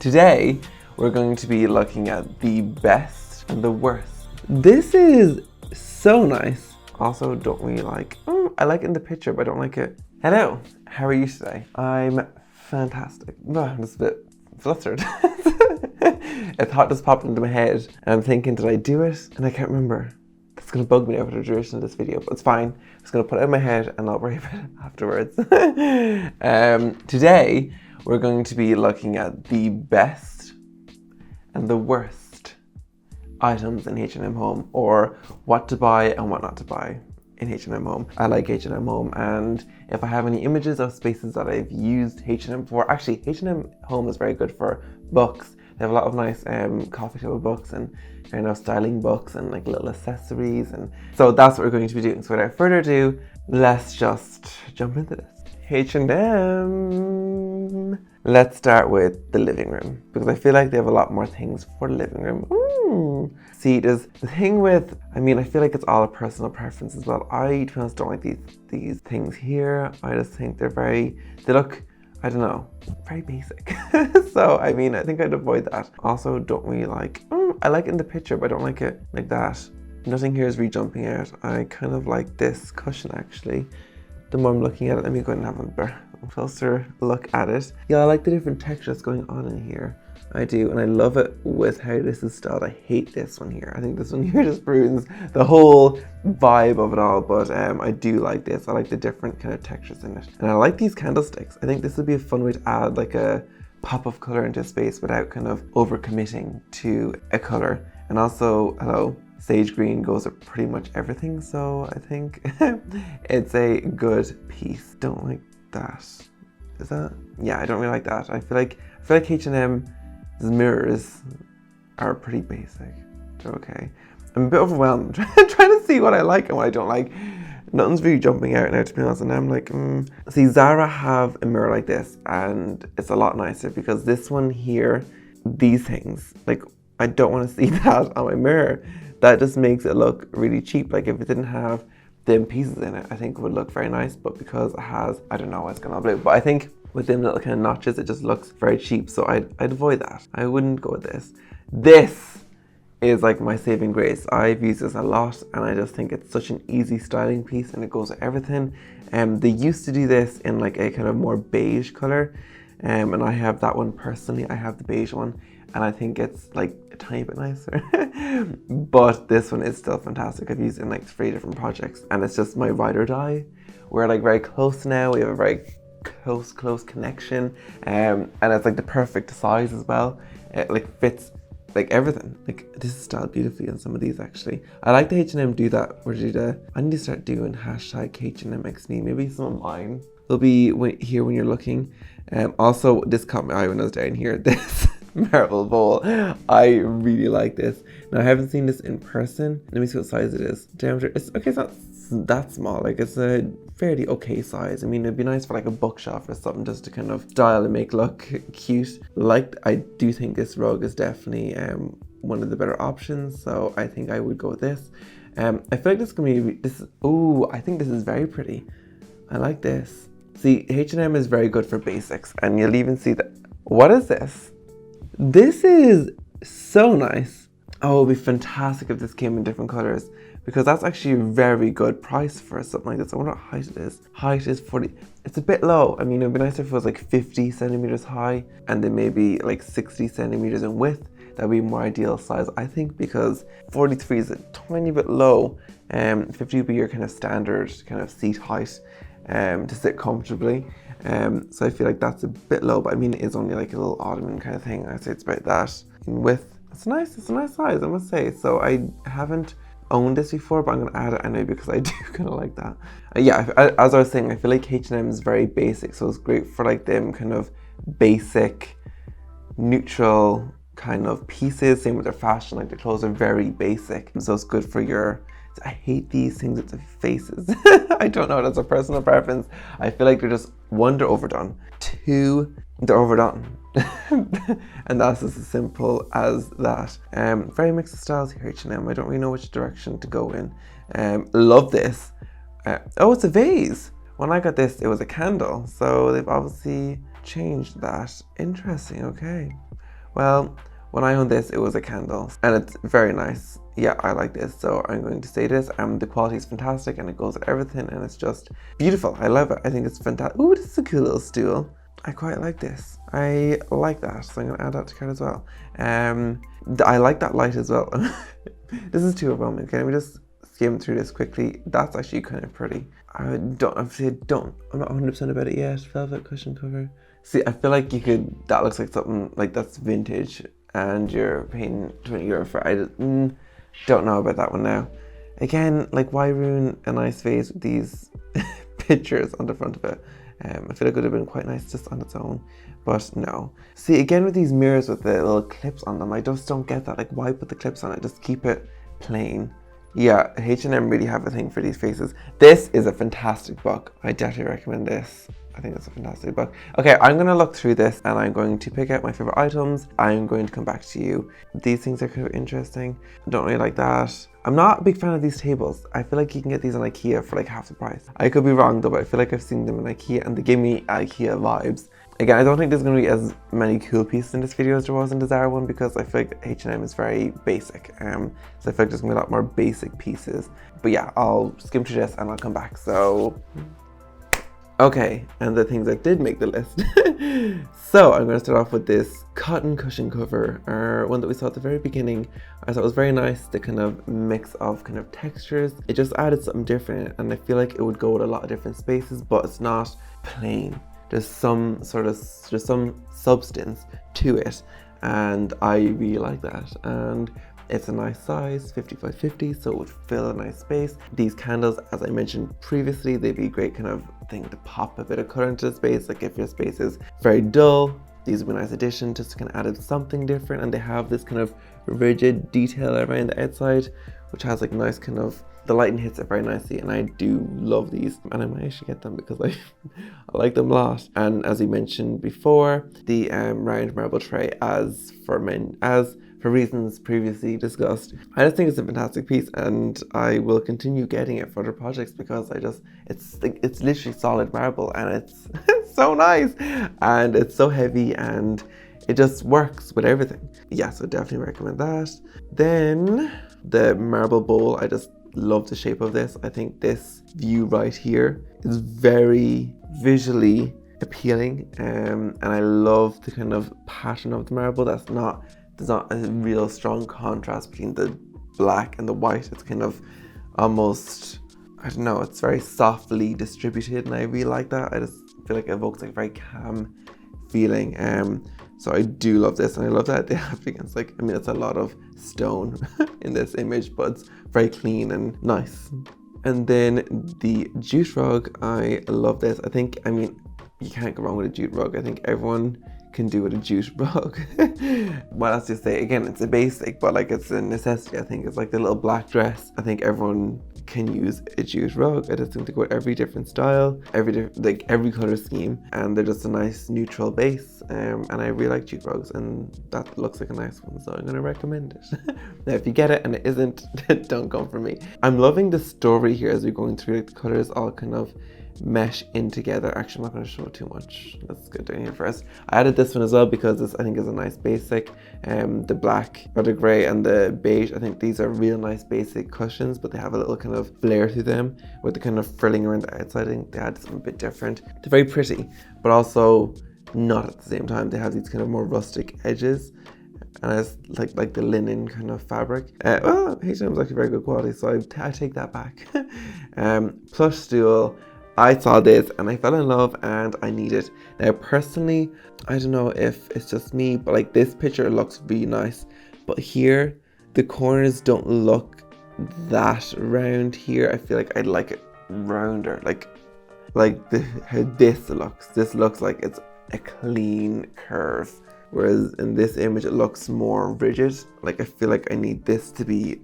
Today, we're going to be looking at the best and the worst. This is so nice. Also, don't really like, I like it in the picture, but I don't like it. Hello, how are you today? I'm fantastic. I'm just a bit flustered. A thought just popped into my head, and I'm thinking, did I do it? And I can't remember. That's gonna bug me over the duration of this video, but it's fine. I'm just gonna put it in my head and I'll worry about it afterwards. Today, we're going to be looking at the best and the worst items in H&M Home, or what to buy and what not to buy in H&M Home. I like H&M Home, and if I have any images of spaces that I've used H&M for, actually H&M Home is very good for books. They have a lot of nice coffee table books and styling books and like little accessories, and so that's what we're going to be doing. So without further ado, let's just jump into this. H&M. Let's start with the living room, because I feel like they have a lot more things for the living room. See, there's the thing with, I feel like it's all a personal preference as well. I, to be honest, don't like these things here. I just think they look, I don't know, very basic. So, I think I'd avoid that. Also, don't really like, I like it in the picture, but I don't like it like that. Nothing here is really jumping out. I kind of like this cushion, actually. The more I'm looking at it, let me go and have a closer look at it. Yeah, I like the different textures going on in here. I do, and I love it with how this is styled. I hate this one here. I think this one here just ruins the whole vibe of it all, but I do like this. I like the different kind of textures in it. And I like these candlesticks. I think this would be a fun way to add like a pop of color into space without kind of overcommitting to a color. And also, hello, sage green goes with pretty much everything, so I think it's a good piece. Don't like that. Is that? Yeah, I don't really like that. I feel like H&M's mirrors are pretty basic. They're okay. I'm a bit overwhelmed trying to see what I like and what I don't like. Nothing's really jumping out now, to be honest, and I'm like, See, Zara have a mirror like this, and it's a lot nicer, because this one here, these things, like, I don't want to see that on my mirror. That just makes it look really cheap. Like, if it didn't have them pieces in it, I think it would look very nice, but because it has, I don't know what's going on blue, but I think with them little kind of notches, it just looks very cheap, so I'd avoid that. I wouldn't go with this. This is like my saving grace. I've used this a lot, and I just think it's such an easy styling piece, and it goes with everything. They used to do this in like a kind of more beige color, and I have that one personally. I have the beige one, and I think it's like a tiny bit nicer. But this one is still fantastic. I've used it in like 3 different projects, and it's just my ride or die. We're like very close now. We have a very close connection, and it's like the perfect size as well. It like fits like everything. Like, this is styled beautifully on some of these, actually. I like the H&M do that, or I need to start doing hashtag H&MXme. Maybe some of mine will be here when you're looking. Also, this caught my eye when I was down here. This marble bowl, I really like this. Now, I haven't seen this in person. Let me see what size it is. Diameter, it's okay, it's not that small. Like, it's a fairly okay size. It'd be nice for like a bookshelf or something, just to kind of style and make look cute. Like, I do think this rug is definitely one of the better options, so I think I would go with this. I feel like this is gonna be I think this is very pretty. I like this. See, H&M is very good for basics, and you'll even see that. What is this? This is so nice. Oh, it would be fantastic if this came in different colors, because that's actually a very good price for something like this. I wonder what height it is. Height is 40. It's a bit low. It would be nice if it was like 50 centimeters high, and then maybe like 60 centimeters in width. That would be a more ideal size, I think, because 43 is a tiny bit low. 50 would be your kind of standard kind of seat height to sit comfortably. So I feel like that's a bit low, but it is only like a little ottoman kind of thing. I'd say it's about that in width. It's a nice size, I must say. So I haven't owned this before, but I'm gonna add it anyway, because I do kind of like that. As I was saying, I feel like H&M is very basic, so it's great for like them kind of basic, neutral kind of pieces. Same with their fashion, like their clothes are very basic, so it's good for your, I hate these things with the faces. I don't know, that's a personal preference. I feel like they're just, 1, they're overdone. 2, they're overdone. And that's as simple as that. Very mixed styles here, H&M. I don't really know which direction to go in. Love this. Oh, it's a vase. When I got this, it was a candle. So they've obviously changed that. Interesting, okay. Well, when I owned this, it was a candle, and it's very nice. Yeah, I like this, so I'm going to say this. The quality is fantastic, and it goes with everything, and it's just beautiful. I love it. I think it's fantastic. Ooh, this is a cool little stool. I quite like this. I like that, so I'm going to add that to cart as well. I like that light as well. This is 2 of them. Okay, let me just skim through this quickly. That's actually kind of pretty. I'm not 100% about it yet. Velvet cushion cover. See, I feel like you could, that looks like something like that's vintage and you're paying €20 for it. I don't know about that one now. Again, like, why ruin a nice vase with these pictures on the front of it? I feel like it would have been quite nice just on its own, but no. See, again with these mirrors with the little clips on them, I just don't get that. Like, why put the clips on it? Just keep it plain. Yeah, H&M really have a thing for these faces. This is a fantastic book. I definitely recommend this. I think it's a fantastic book. Okay, I'm going to look through this and I'm going to pick out my favorite items. I'm going to come back to you. These things are kind of interesting. I don't really like that. I'm not a big fan of these tables. I feel like you can get these on IKEA for like half the price. I could be wrong though, but I feel like I've seen them in IKEA and they give me IKEA vibes. Again, I don't think there's going to be as many cool pieces in this video as there was in the Zara one because I feel like H&M is very basic. So I feel like there's going to be a lot more basic pieces. But yeah, I'll skim through this and I'll come back. So, okay, and the things that did make the list. So I'm going to start off with this cotton cushion cover, one that we saw at the very beginning. I thought it was very nice, the kind of mix of kind of textures. It just added something different and I feel like it would go with a lot of different spaces, but it's not plain. There's some substance to it and I really like that. And it's a nice size, 50 by 50, so it would fill a nice space. These candles, as I mentioned previously, they'd be a great kind of thing to pop a bit of color into the space. Like if your space is very dull, these would be a nice addition just to kind of add something different. And they have this kind of rigid detail around the outside, which has like a nice kind of, the lighting hits it very nicely, and I do love these, and I might actually get them because I like them a lot. And as we mentioned before, the round marble tray, as for reasons previously discussed, I just think it's a fantastic piece, and I will continue getting it for other projects because it's literally solid marble, and it's so nice, and it's so heavy, and it just works with everything. Yeah, so definitely recommend that. Then the marble bowl, I just love the shape of this. I think this view right here is very visually appealing, and I love the kind of pattern of the marble. There's not a real strong contrast between the black and the white. It's kind of almost, I don't know, it's very softly distributed, and I really like that. I just feel like it evokes like a very calm feeling. So I do love this, and I love that they have against, like, I mean, it's a lot of stone in this image, but it's very clean and nice. And then the jute rug, I love this. I mean, you can't go wrong with a jute rug. I think everyone can do with a jute rug. Well, let's just say, again, it's a basic, but like it's a necessity. I think it's like the little black dress. I think everyone can use a jute rug. I just think they go with every different style, every color scheme, and they're just a nice neutral base. And I really like jute rugs, and that looks like a nice one, so I'm gonna recommend it. Now, if you get it and it isn't, don't come for me. I'm loving the story here as we're going through, like the colors all kind of mesh in together. Actually, I'm not going to show too much. Let's get down here first. I added this one as well because this, I think, is a nice basic. The black or the grey and the beige, I think these are real nice basic cushions, but they have a little kind of flare to them with the kind of frilling around the outside. I think they add something a bit different. They're very pretty, but also not at the same time. They have these kind of more rustic edges, and it's like the linen kind of fabric. Well, H&M is actually very good quality, so I take that back. Plush stool. I saw this and I fell in love and I need it. Now personally, I don't know if it's just me, but like this picture looks really nice, but here the corners don't look that round here. I feel like I'd like it rounder, how this looks. This looks like it's a clean curve, whereas in this image it looks more rigid. Like I feel like I need this to be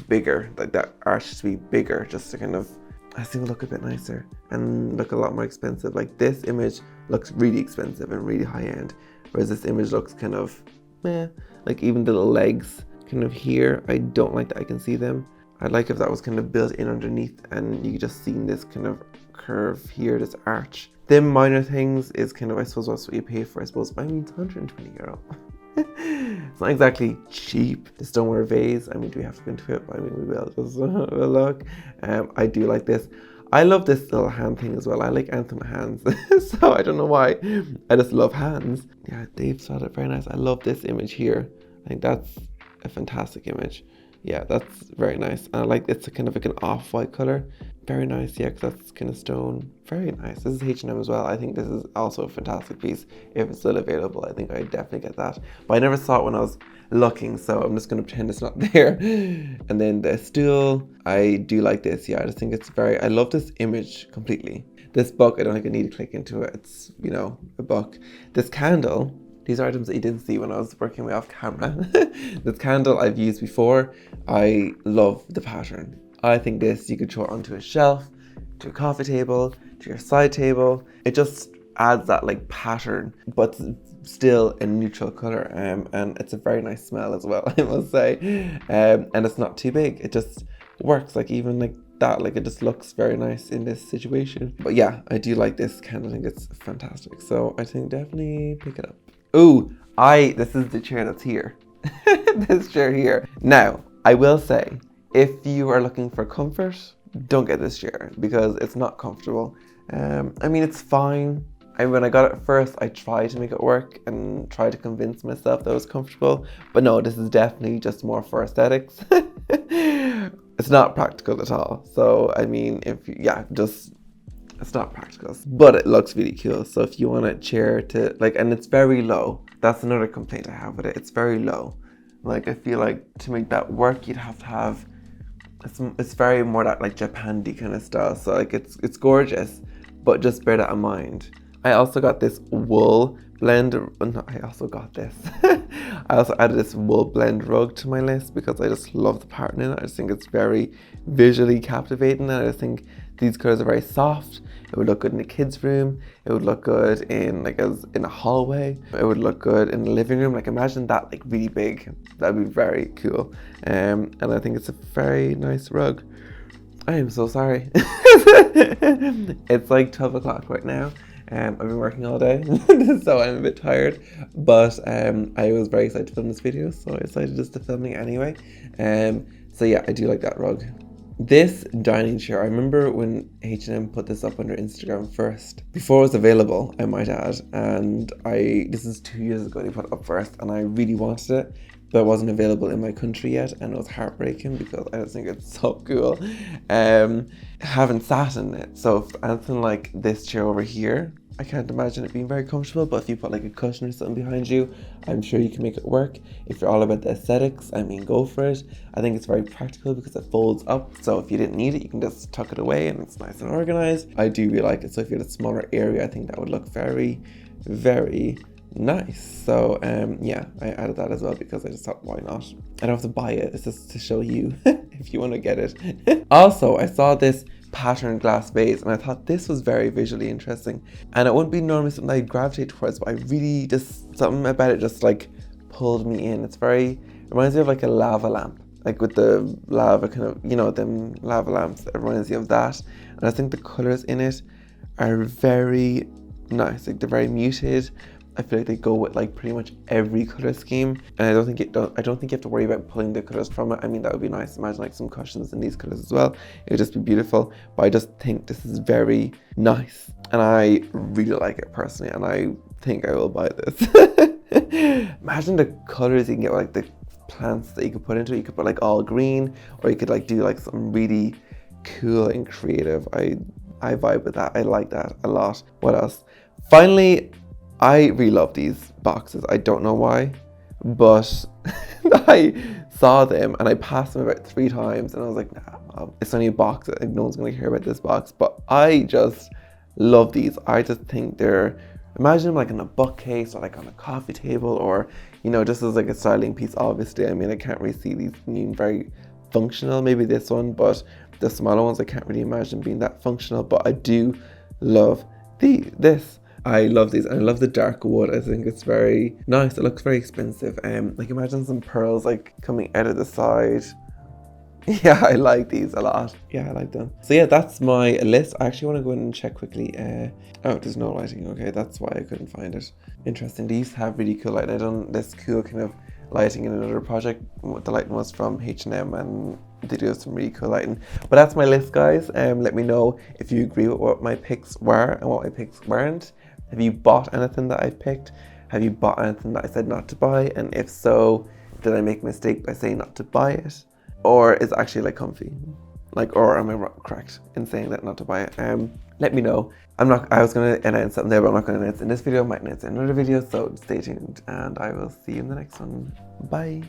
bigger, like that arch to be bigger, just to kind of, I think it'll look a bit nicer and look a lot more expensive. Like this image looks really expensive and really high end, whereas this image looks kind of meh. Like even the little legs kind of here, I don't like that I can see them. I'd like if that was kind of built in underneath and you could just see this kind of curve here, this arch. Them minor things is kind of, I suppose, what's what you pay for, I suppose. But I mean, it's €120. It's not exactly cheap. The stoneware vase. I mean, do we have to go into it? I mean, we will. Just we'll look. I do like this. I love this little hand thing as well. I like anything with hands. So I don't know why. I just love hands. Yeah, Dave saw it very nice. I love this image here. I think that's a fantastic image. Yeah, that's very nice. And I like it's a kind of like an off-white color. Very nice, yeah, because that's kind of stone. Very nice. This is H&M as well. I think this is also a fantastic piece. If it's still available, I think I'd definitely get that. But I never saw it when I was looking, so I'm just going to pretend it's not there. And then the stool, I do like this. Yeah, I just think it's very, I love this image completely. This book, I don't think I need to click into it. It's, you know, a book. This candle, these are items that you didn't see when I was working way off camera. This candle I've used before. I love the pattern. I think this, you could throw it onto a shelf, to a coffee table, to your side table. It just adds that like pattern, but still a neutral color. And it's a very nice smell as well, I must say. And it's not too big. It just works like even like that. Like it just looks very nice in this situation. But yeah, I do like this candle. I think it's fantastic. So I think definitely pick it up. Ooh, this is the chair that's here. This chair here. Now, I will say, if you are looking for comfort, don't get this chair because it's not comfortable. I mean, it's fine. When I got it first, I tried to make it work and tried to convince myself that it was comfortable. But no, this is definitely just more for aesthetics. It's not practical at all. So, I mean, it's not practical, but it looks really cool. So if you want a chair to like, and it's very low. That's another complaint I have with it. It's very low. Like, I feel like to make that work, you'd have to have, it's very more that like Japan-y kind of style. So like it's gorgeous, but just bear that in mind. I also got this wool blend. No, I also got this. I also added this wool blend rug to my list because I just love the pattern in it. I just think it's very visually captivating, and I just think these colors are very soft. It would look good in a kid's room. It would look good in like in a hallway. It would look good in the living room. Like imagine that like really big. That'd be very cool. And I think it's a very nice rug. I am so sorry. It's like 12 o'clock right now. I've been working all day, so I'm a bit tired, but I was very excited to film this video, so I decided just to film it anyway. So yeah, I do like that rug. This dining chair, I remember when H&M put this up on their Instagram first, before it was available, I might add, and this is 2 years ago they put it up first, and I really wanted it, but it wasn't available in my country yet, and it was heartbreaking because I just think it's so cool. Haven't sat in it, so if anything like this chair over here, I can't imagine it being very comfortable, but if you put like a cushion or something behind you, I'm sure you can make it work. If you're all about the aesthetics, I mean, go for it. I think it's very practical because it folds up, so if you didn't need it, you can just tuck it away and it's nice and organized. I do really like it, so if you had a smaller area, I think that would look very, very nice. So yeah, I added that as well because I just thought, why not? I don't have to buy it, it's just to show you if you want to get it. Also, I saw this patterned glass vase and I thought this was very visually interesting, and it wouldn't be normally something I'd gravitate towards, but I really just, something about it just like pulled me in. It's very, reminds me of like a lava lamp, like with the lava kind of, you know, them lava lamps. It reminds me of that, and I think the colors in it are very nice. Like they're very muted. I feel like they go with like pretty much every color scheme, and I don't think you have to worry about pulling the colors from it. I mean, that would be nice. Imagine like some cushions in these colors as well. It would just be beautiful. But I just think this is very nice, and I really like it personally, and I think I will buy this. Imagine the colors you can get, like the plants that you could put into it. You could put like all green, or you could like do like something really cool and creative. I vibe with that. I like that a lot. What else? Finally, I really love these boxes. I don't know why, but I saw them and I passed them about 3 times and I was like, nah, it's only a box. No one's going to hear about this box. But I just love these. I just think they're, imagine them like in a bookcase or like on a coffee table, or, you know, just as like a styling piece, obviously. I mean, I can't really see these being very functional. Maybe this one, but the smaller ones, I can't really imagine being that functional. But I do love this. I love these, and I love the dark wood. I think it's very nice. It looks very expensive. Like imagine some pearls like coming out of the side. Yeah, I like these a lot. Yeah, I like them. So yeah, that's my list. I actually want to go in and check quickly. Oh, there's no lighting. Okay, that's why I couldn't find it. Interesting. They used to have really cool lighting. I done this cool kind of lighting in another project. The lighting was from H&M and they do some really cool lighting. But that's my list, guys. Let me know if you agree with what my picks were and what my picks weren't. Have you bought anything that I picked? Have you bought anything that I said not to buy? And if so, did I make a mistake by saying not to buy it? Or is it actually like comfy? Like, or am I correct in saying that not to buy it? Let me know. I was gonna announce something there, but I'm not gonna announce it in this video. I might announce it in another video, so stay tuned and I will see you in the next one. Bye.